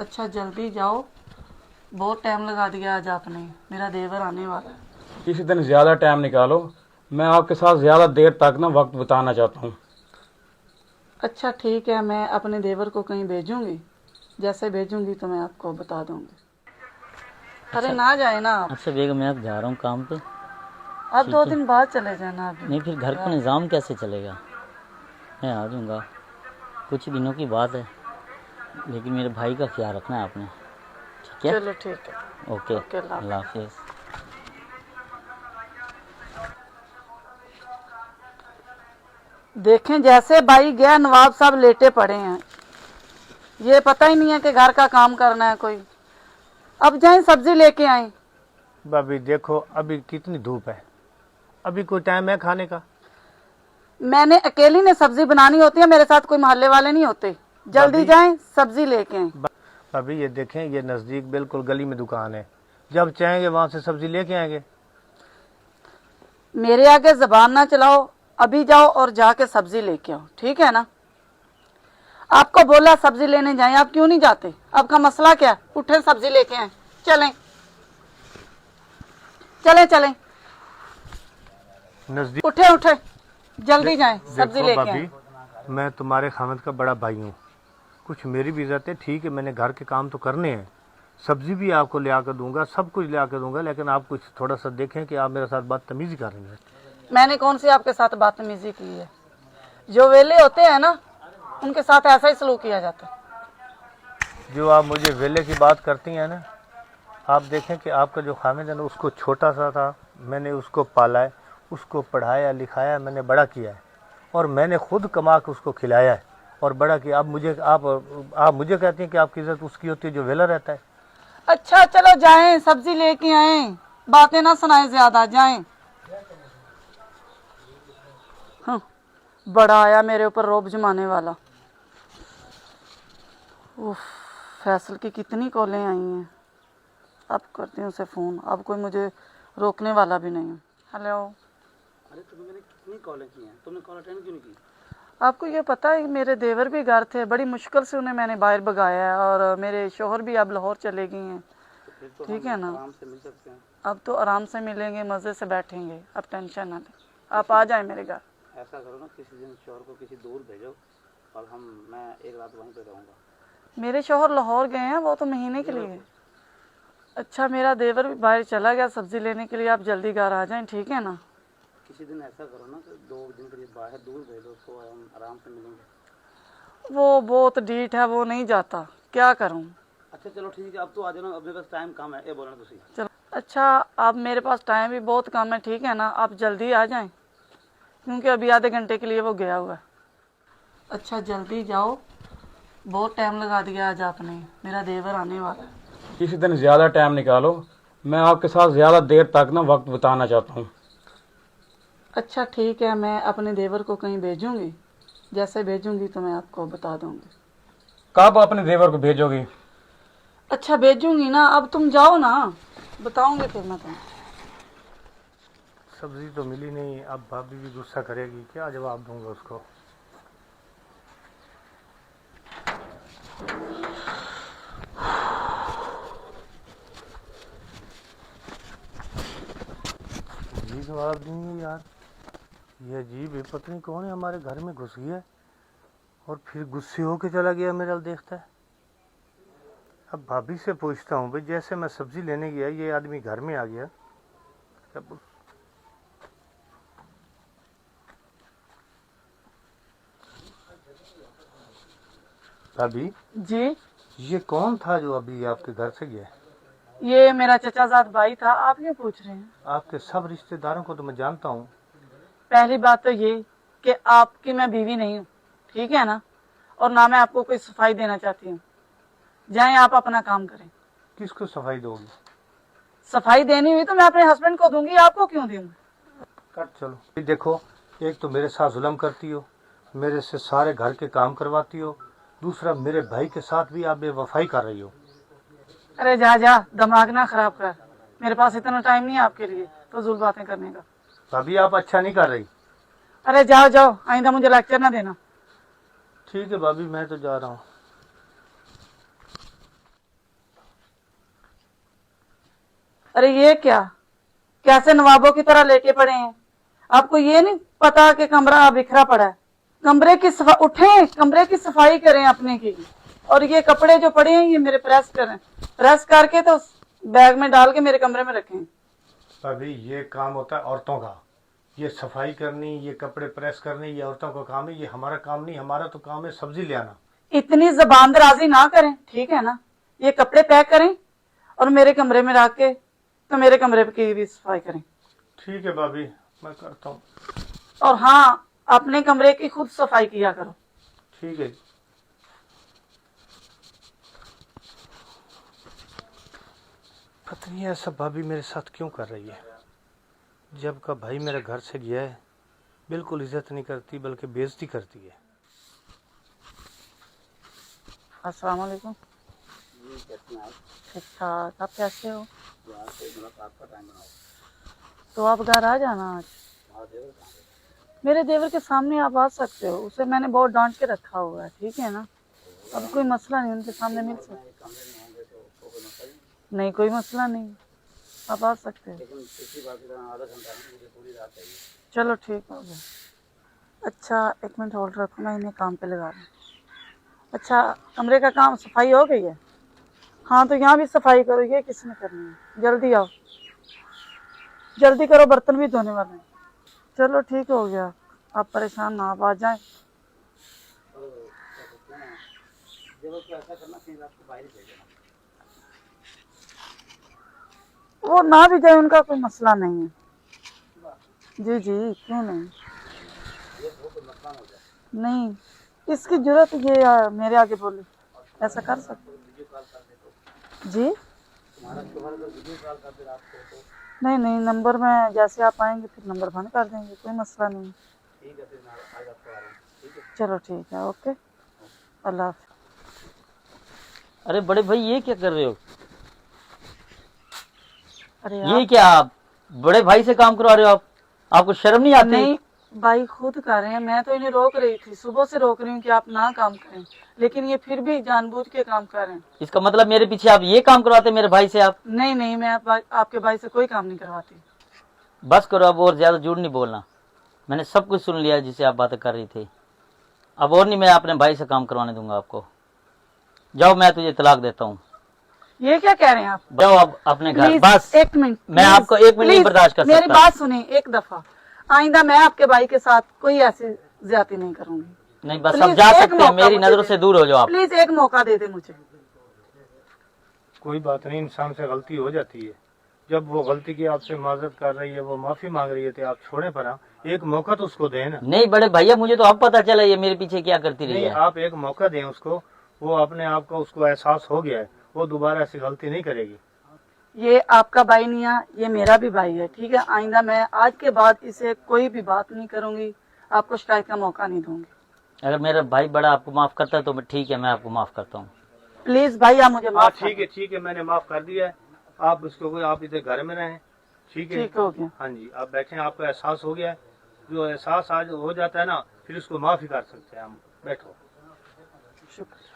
अच्छा जल्दी जाओ, बहुत टाइम लगा दिया आज आपने। मेरा देवर आने वाला है। किसी दिन ज़्यादा टाइम निकालो, मैं आपके साथ ज़्यादा देर तक ना वक्त बिताना चाहता हूँ। अच्छा ठीक है, मैं अपने देवर को कहीं भेजूंगी, जैसे भेजूंगी तो मैं आपको बता दूंगी। अरे अच्छा ना जाए ना आप। अच्छा बेगम, मैं अब जा रहा हूँ काम पे। अब ठीक 2 है। दिन बाद चले जाना अभी। नहीं, फिर घर का निज़ाम कैसे चलेगा? मैं आ जाऊँगा, कुछ दिनों की बात है, लेकिन मेरे भाई का ख्याल रखना है आपने। ठीक है। चलो ठीक है। ओके, ओके, अल्लाह हाफिज़। देखें जैसे भाई गया, नवाब साहब लेटे पड़े हैं। ये पता ही नहीं है कि घर का काम करना है कोई। अब जाएं सब्जी लेके आए। भाभी देखो अभी कितनी धूप है, अभी कोई टाइम है खाने का? मैंने अकेली ने सब्जी बनानी होती है, मेरे साथ कोई मोहल्ले वाले नहीं होते। जल्दी भाभी- जाएं सब्जी लेके आए। भाभी ये देखें, ये नजदीक बिल्कुल गली में दुकान है, जब चाहेंगे वहां से सब्जी लेके आएंगे। मेरे आगे जबान ना चलाओ, अभी जाओ और जाके सब्जी लेके आओ, ठीक है ना? आपको बोला सब्जी लेने जाएं, आप क्यों नहीं जाते? आपका मसला क्या? उठे सब्जी लेके आए। चलें चलें चलें, नजदीक उठे उठे, जल्दी जाएं सब्जी देखो लेके भाभी, आए। मैं तुम्हारे खामद का बड़ा भाई हूँ, कुछ मेरी भी इज्जत है। ठीक है, मैंने घर के काम तो करने हैं, सब्जी भी आपको ले आकर दूंगा, सब कुछ ले आकर दूंगा, लेकिन आप कुछ थोड़ा सा देखें कि आप मेरे साथ बदतमीजी कर रही हैं। मैंने कौन सी आपके साथ बदतमीजी की है? जो वेले होते हैं ना, उनके साथ ऐसा ही सलूक किया जाता है। जो आप मुझे वेले की बात करती हैं ना, आप देखें कि आपका जो खामिद है ना, उसको छोटा सा था, मैंने उसको पाला है, उसको पढ़ाया लिखाया, मैंने बड़ा किया है, और मैंने खुद कमा के उसको खिलाया है और बड़ा किया। अब मुझे आप मुझे कहती हैं कि आपकी इज्जत उसकी होती है जो वेला रहता है। अच्छा चलो जाएं सब्जी लेके आए, बातें ना सुनाए ज्यादा, जाएं। हाँ, बड़ा आया मेरे ऊपर रोब जमाने वाला। उफ, फैसल की कितनी कॉलें आई हैं। अब करती हूँ उसे फ़ोन, अब कोई मुझे रोकने वाला भी नहीं है। हेलो। अरे तुम्हें मैंने कितनी कॉलें की हैं, तुमने कॉल अटेंड क्यों नहीं की? आपको ये पता है मेरे देवर भी घर थे, बड़ी मुश्किल से उन्हें मैंने बाहर भगाया है, और मेरे शोहर भी अब लाहौर चले गई हैं। फिर तो ठीक हम है ना? आराम से मिल सकते हैं। अब तो आराम से मिलेंगे, मज़े से बैठेंगे, अब टेंशन ना लें। आप आ जाएं मेरे घर। ऐसा करो ना, किसी दिन शोहर को किसी दूर भेजो और मैं एक रात वहीं पे रहूँगा। मेरे शोहर लाहौर गए हैं, वो तो महीने के लिए। अच्छा, मेरा देवर भी बाहर चला गया सब्जी लेने के लिए, आप जल्दी घर आ जाएं, ठीक है ना? किसी दिन ऐसा करो ना कि 2 दिन के लिए बाहर दूर भेजो उसको, हम आराम से मिलेंगे। वो बहुत डीठ है, वो नहीं जाता, क्या करूं? अच्छा चलो ठीक है, अब तो आ जाना, अपने पास टाइम कम है, ये बोलना तुसी। चलो अच्छा, अब मेरे पास टाइम भी बहुत कम है, ठीक है ना? आप जल्दी आ जाएं, क्योंकि अभी आधे घंटे के लिए वो गया हुआ है। अच्छा जल्दी जाओ, बहुत टाइम लगा दिया आज आपने। मेरा देवर आने वाला है। किसी दिन ज़्यादा टाइम निकालो, मैं आपके साथ ज़्यादा देर तक ना वक्त बिताना चाहता हूँ। अच्छा ठीक है, मैं अपने देवर को कहीं भेजूंगी, जैसे भेजूंगी तो मैं आपको बता दूंगी। कब अपने देवर को भेजोगी? अच्छा भेजूंगी ना, अब तुम जाओ ना, बताऊंगी फिर मैं तुम्हें। सब्जी तो मिली नहीं, अब भाभी भी गुस्सा करेगी, क्या जवाब दूंगा उसको? जी जवाब दूंगी यार, ये अजीब है, पता नहीं कौन है हमारे घर में घुस गया और फिर गुस्से होके चला गया, मेरा देखता है। अब भाभी से पूछता हूँ भाई, जैसे मैं सब्जी लेने गया ये आदमी घर में आ गया। अब भाभी जी, ये कौन था जो अभी आपके घर से गया? ये मेरा चचाजाद भाई था। आप क्यों पूछ रहे हैं? आपके सब रिश्तेदारों को तो मैं जानता हूँ। पहली बात तो ये कि आपकी मैं बीवी नहीं हूँ, ठीक है ना? और ना मैं आपको कोई सफाई देना चाहती हूँ। जाएं आप अपना काम करें। किसको सफाई दोगी? सफाई देनी हुई तो मैं अपने हस्बैंड को दूंगी, आपको क्यों दूंगी? कर चलो। देखो, एक तो मेरे साथ जुल्म करती हो, मेरे से सारे घर के काम करवाती हो, दूसरा मेरे भाई के साथ भी आप बेवफाई कर रही हो। अरे जा जा, दिमाग ना खराब कर, मेरे पास इतना टाइम नहीं है आपके लिए फजूल बातें करने का। भाभी आप अच्छा नहीं कर रही। अरे जाओ जाओ, आइंदा मुझे लेक्चर ना देना। ठीक है भाभी, मैं तो जा रहा हूँ। अरे ये क्या, कैसे नवाबों की तरह लेटे पड़े हैं? आपको ये नहीं पता कि कमरा बिखरा पड़ा है? कमरे की उठें, कमरे की सफाई करें अपने की। और ये कपड़े जो पड़े हैं ये मेरे प्रेस करें, प्रेस करके तो बैग में डाल के मेरे कमरे में रखें। अभी ये काम होता है औरतों का, ये सफाई करनी, ये कपड़े प्रेस करने, ये औरतों का काम है, ये हमारा काम नहीं। हमारा तो काम है सब्जी ले आना। इतनी जबान दराजी ना करें, ठीक है ना? ये कपड़े पैक करें और मेरे कमरे में रख के तो मेरे कमरे की भी सफाई करें। ठीक है भाभी, मैं करता हूँ। और हाँ, अपने कमरे की खुद सफाई किया करो। ठीक है। पता नहीं ऐसा भाभी मेरे साथ क्यों कर रही है। जब का भाई मेरे घर से गया है, बिल्कुल इज्जत नहीं करती बल्कि बेइज्जती करती है। अस्सलाम वालेकुम। जी कैसे हैं आप? ठीक ठाक, आप कैसे हो? यहाँ से मुलाकात का टाइम बनाओ। तो आप घर आ जाना आज। हमारा देवर कहाँ है? मेरे देवर के सामने आप आ सकते हो, उसे मैंने बहुत डांट के रखा हुआ है, ठीक है ना? अब कोई मसला नहीं, उनके सामने मिल सकते। कमरे में होंगे तो कोई मसला नहीं। नहीं, कोई मसला नहीं, आप आ सकते हो। लेकिन पिछली बार की तरह आधा घंटा नहीं, मुझे पूरी रात चाहिए। चलो ठीक हो गया। अच्छा, एक मिनट होल्ड रखो, मैं इन्हें काम पे लगा रही हूँ। अच्छा, कमरे का काम सफाई हो गई है? हाँ, तो यहाँ भी सफाई करो। ये किसने करनी है? जल्दी आओ, जल्दी करो, बर्तन भी धोने वाले हैं। चलो ठीक हो गया, आप परेशान ना, आप आ जाएं। जब उसको ऐसा करना कहीं रात को बाहर ही भेज देना। वो ना भी जाए, उनका कोई मसला नहीं है। जी जी, क्यों नहीं? नहीं, इसकी जरूरत ये मेरे आगे बोले, ऐसा कर सकते जी? तुम्हारा शुक्र तो वीडियो कॉल कर दे रात को तो नहीं नहीं, नंबर में जैसे आप आएंगे फिर नंबर बंद कर देंगे, कोई मसला नहीं। ठीक है, फिर मैं आज आपको आ रहा हूँ। ठीक है, चलो ठीक है, ओके, अल्लाह हाफ़िज़। अरे बड़े भाई ये क्या कर रहे हो? अरे ये आप क्या, आप बड़े भाई से काम करवा रहे हो? आप आपको शर्म नहीं आती? नहीं, भाई खुद कर रहे हैं, मैं तो इन्हें रोक रही थी, सुबह से रोक रही हूँ कि आप ना काम करें, लेकिन ये फिर भी जानबूझ के काम कर रहे हैं। इसका मतलब मेरे पीछे आप ये काम करवाते मेरे भाई से? आप नहीं नहीं, मैं आपके भाई से कोई काम नहीं करवाती। बस करो अब, और ज्यादा झूठ नहीं बोलना। मैंने सब कुछ सुन लिया जिसे आप बातें कर रही थी। अब और नहीं मैं अपने भाई से काम करवाने दूंगा आपको। जाओ, मैं तुझे तलाक देता हूँ। ये क्या कह रहे हैं आप? जाओ अब अपने घर। प्लीज, बस एक मिनट, मैं प्लीज, आपको एक मिनट नहीं प्लीज, बर्दाश्त कर मेरी सकता। बात सुनिए एक दफा, आइंदा मैं आपके भाई के साथ कोई ऐसी ज्यादती नहीं करूंगी। नहीं, बस प्लीज, अब जा एक सकते हैं, मौका मेरी मुझे नजरों दे। से दूर हो जाओ आप। प्लीज एक मौका दे दे मुझे। कोई बात नहीं, इंसान से गलती हो जाती है। जब वो गलती की आपसे माजरत कर रही है, वो माफी मांग रही है, तो आप छोड़े पर एक मौका तो उसको दें ना। नहीं बड़े भैया, मुझे तो अब पता चला ये मेरे पीछे क्या करती रही नहीं, है। आप एक मौका दें उसको, वो अपने आप को उसको एहसास हो गया है, वो दोबारा ऐसी गलती नहीं करेगी। ये आपका भाई नहीं है, ये मेरा भी भाई है, ठीक है? आइंदा मैं आज के बाद इसे कोई भी बात नहीं करूंगी, आपको शिकायत का मौका नहीं दूंगी। अगर मेरा भाई बड़ा आपको माफ करता है तो ठीक है, मैं आपको माफ करता हूँ। प्लीज भाई, आप मुझे माफ कर ठीक है, ठीक है, मैंने माफ कर दिया है। आप उसको, आप इधर घर में रहें, ठीक है? ठीक हो गया। हाँ जी, आप बैठे, आपको एहसास हो गया है। जो एहसास आज हो जाता है ना, फिर उसको माफ ही कर सकते हैं हम। बैठो। शुक्रिया।